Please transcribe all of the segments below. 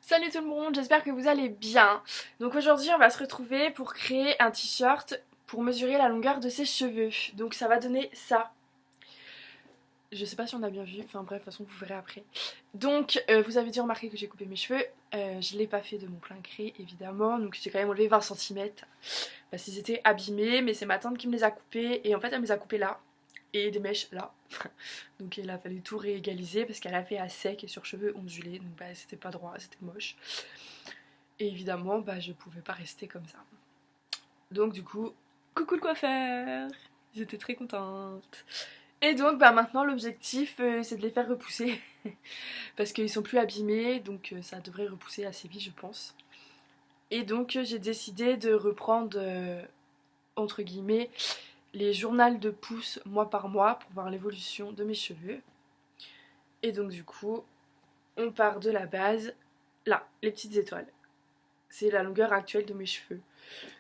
Salut tout le monde, j'espère que vous allez bien. Donc aujourd'hui on va se retrouver pour créer un t-shirt pour mesurer la longueur de ses cheveux. Donc ça va donner ça. Je sais pas si on a bien vu, enfin bref, de toute façon vous verrez après. Donc vous avez dû remarquer que j'ai coupé mes cheveux. Je l'ai pas fait de mon plein gré évidemment, donc j'ai quand même enlevé 20 cm. Parce qu'ils étaient abîmés, mais c'est ma tante qui me les a coupés. Et en fait elle me les a coupés là. Et des mèches là. Donc il a fallu tout réégaliser parce qu'elle a fait à sec et sur cheveux ondulés. Donc bah c'était pas droit, c'était moche. Et évidemment bah je pouvais pas rester comme ça. Donc du coup, coucou le coiffeur. J'étais très contente. Et donc bah maintenant l'objectif c'est de les faire repousser. Parce qu'ils sont plus abîmés, donc ça devrait repousser assez vite je pense. Et donc j'ai décidé de reprendre entre guillemets les journaux de pouce mois par mois pour voir l'évolution de mes cheveux. Et donc du coup, on part de la base, là, les petites étoiles. C'est la longueur actuelle de mes cheveux.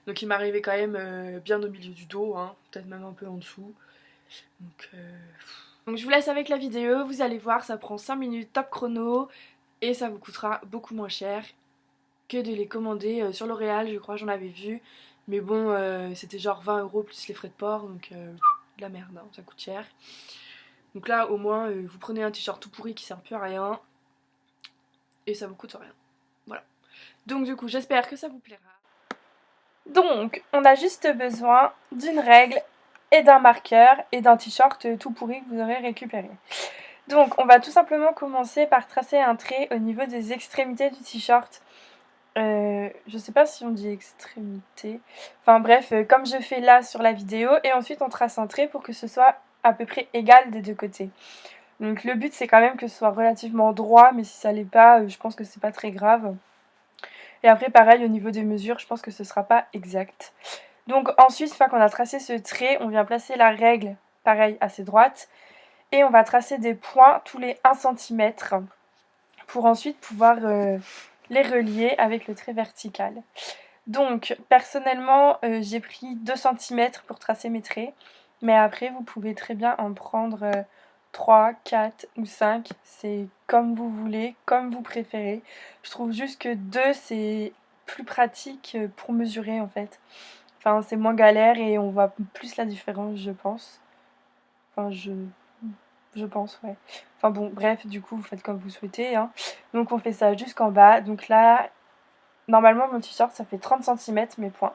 Donc il m'arrivait quand même bien au milieu du dos, hein, peut-être même un peu en dessous. Donc je vous laisse avec la vidéo, vous allez voir, ça prend 5 minutes top chrono et ça vous coûtera beaucoup moins cher que de les commander sur L'Oréal, je crois, j'en avais vu. Mais bon, c'était genre 20 € plus les frais de port, donc de la merde, hein, ça coûte cher. Donc là, au moins, vous prenez un t-shirt tout pourri qui sert plus à rien et ça vous coûte rien. Voilà. Donc du coup, j'espère que ça vous plaira. Donc, on a juste besoin d'une règle et d'un marqueur et d'un t-shirt tout pourri que vous aurez récupéré. Donc, on va tout simplement commencer par tracer un trait au niveau des extrémités du t-shirt. Je sais pas si on dit extrémité. Enfin bref, comme je fais là sur la vidéo. Et ensuite, on trace un trait pour que ce soit à peu près égal des deux côtés. Donc le but c'est quand même que ce soit relativement droit, mais si ça l'est pas, je pense que c'est pas très grave. Et après pareil au niveau des mesures, je pense que ce sera pas exact. Donc ensuite, une fois qu'on a tracé ce trait, on vient placer la règle, pareil, assez droite. Et on va tracer des points tous les 1 cm pour ensuite pouvoir les relier avec le trait vertical. Donc personnellement, j'ai pris 2 cm pour tracer mes traits. Mais après, vous pouvez très bien en prendre 3, 4 ou 5. C'est comme vous voulez, comme vous préférez. Je trouve juste que 2, c'est plus pratique pour mesurer en fait. Enfin, c'est moins galère et on voit plus la différence, je pense. Enfin, je pense, ouais. Enfin bon, bref, du coup, vous faites comme vous souhaitez, hein. Donc on fait ça jusqu'en bas. Donc là, normalement, mon t-shirt, ça fait 30 cm, mes points.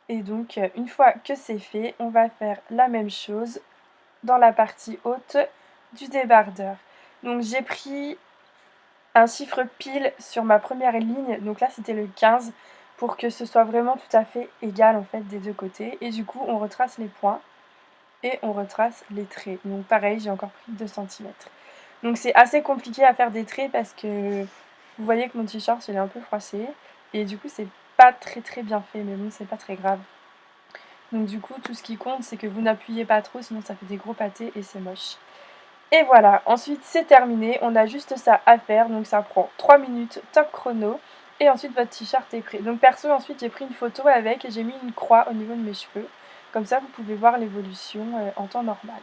Et donc, une fois que c'est fait, on va faire la même chose dans la partie haute du débardeur. Donc j'ai pris un chiffre pile sur ma première ligne, donc là c'était le 15, pour que ce soit vraiment tout à fait égal en fait des deux côtés. Et du coup on retrace les points et on retrace les traits. Donc pareil, j'ai encore pris 2 cm. Donc c'est assez compliqué à faire des traits parce que vous voyez que mon t-shirt il est un peu froissé. Et du coup c'est pas très bien fait, mais bon c'est pas très grave. Donc du coup, tout ce qui compte, c'est que vous n'appuyez pas trop, sinon ça fait des gros pâtés et c'est moche. Et voilà, ensuite c'est terminé, on a juste ça à faire, donc ça prend 3 minutes top chrono. Et ensuite votre t-shirt est prêt. Donc perso, ensuite j'ai pris une photo avec et j'ai mis une croix au niveau de mes cheveux. Comme ça, vous pouvez voir l'évolution en temps normal.